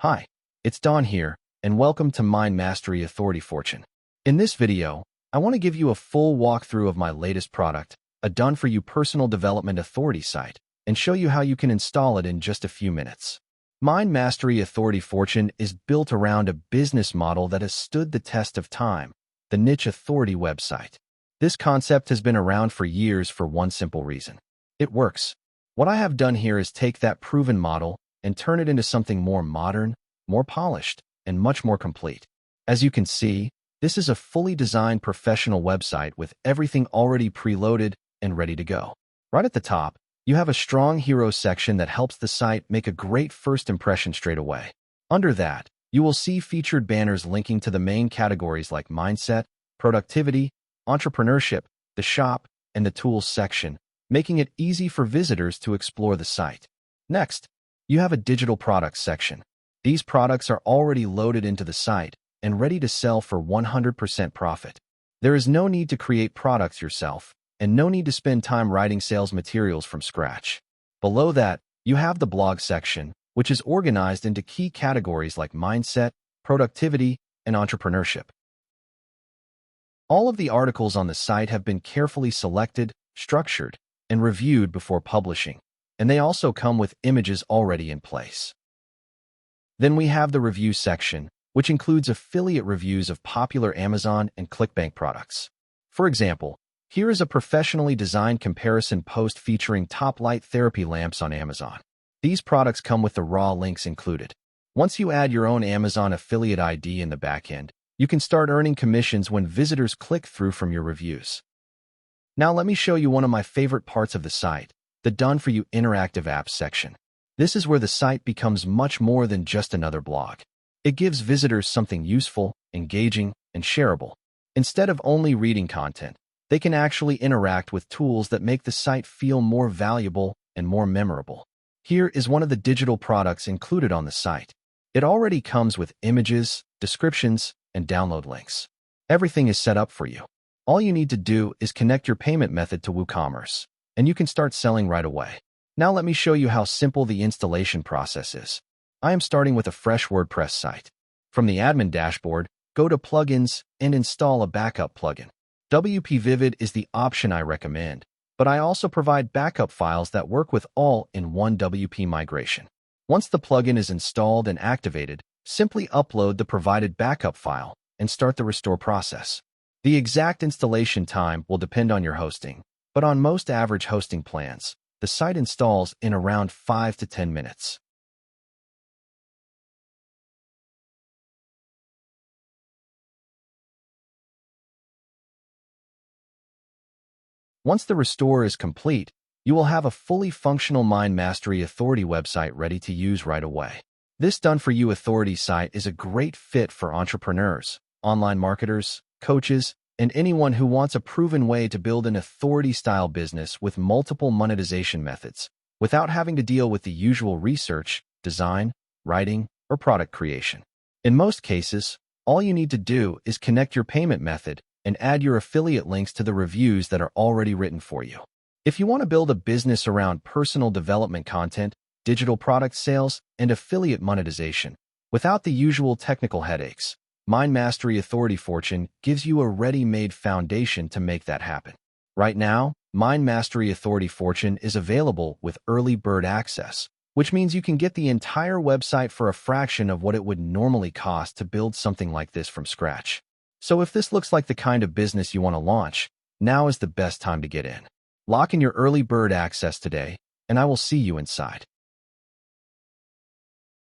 Hi, it's Don here, and welcome to Mind Mastery Authority Fortune. In this video, I want to give you a full walkthrough of my latest product, a done-for-you personal development authority site, and show you how you can install it in just a few minutes. Mind Mastery Authority Fortune is built around a business model that has stood the test of time, the niche authority website. This concept has been around for years for one simple reason. It works. What I have done here is take that proven model and turn it into something more modern, more polished, and much more complete. As you can see, this is a fully designed professional website with everything already preloaded and ready to go. Right at the top, you have a strong hero section that helps the site make a great first impression straight away. Under that, you will see featured banners linking to the main categories like mindset, productivity, entrepreneurship, the shop, and the tools section, making it easy for visitors to explore the site. Next, you have a digital products section. These products are already loaded into the site and ready to sell for 100% profit. There is no need to create products yourself, and no need to spend time writing sales materials from scratch. Below that, you have the blog section, which is organized into key categories like mindset, productivity, and entrepreneurship. All of the articles on the site have been carefully selected, structured, and reviewed before publishing, and they also come with images already in place. Then we have the review section, which includes affiliate reviews of popular Amazon and ClickBank products. For example, here is a professionally designed comparison post featuring top light therapy lamps on Amazon. These products come with the raw links included. Once you add your own Amazon affiliate ID in the backend, you can start earning commissions when visitors click through from your reviews. Now let me show you one of my favorite parts of the site, the Done For You Interactive Apps section. This is where the site becomes much more than just another blog. It gives visitors something useful, engaging, and shareable. Instead of only reading content, they can actually interact with tools that make the site feel more valuable and more memorable. Here is one of the digital products included on the site. It already comes with images, descriptions, and download links. Everything is set up for you. All you need to do is connect your payment method to WooCommerce, and you can start selling right away. Now let me show you how simple the installation process is. I am starting with a fresh WordPress site. From the admin dashboard, go to Plugins and install a backup plugin. WP Vivid is the option I recommend, but I also provide backup files that work with all in one WP migration. Once the plugin is installed and activated, simply upload the provided backup file and start the restore process. The exact installation time will depend on your hosting, but on most average hosting plans, the site installs in around 5 to 10 minutes. Once the restore is complete, you will have a fully functional Mind Mastery Authority website ready to use right away. This done-for-you authority site is a great fit for entrepreneurs, online marketers, coaches, and anyone who wants a proven way to build an authority-style business with multiple monetization methods, without having to deal with the usual research, design, writing, or product creation. In most cases, all you need to do is connect your payment method and add your affiliate links to the reviews that are already written for you. If you want to build a business around personal development content, digital product sales, and affiliate monetization, without the usual technical headaches, Mind Mastery Authority Fortune gives you a ready-made foundation to make that happen. Right now, Mind Mastery Authority Fortune is available with early bird access, which means you can get the entire website for a fraction of what it would normally cost to build something like this from scratch. So if this looks like the kind of business you want to launch, now is the best time to get in. Lock in your early bird access today, and I will see you inside.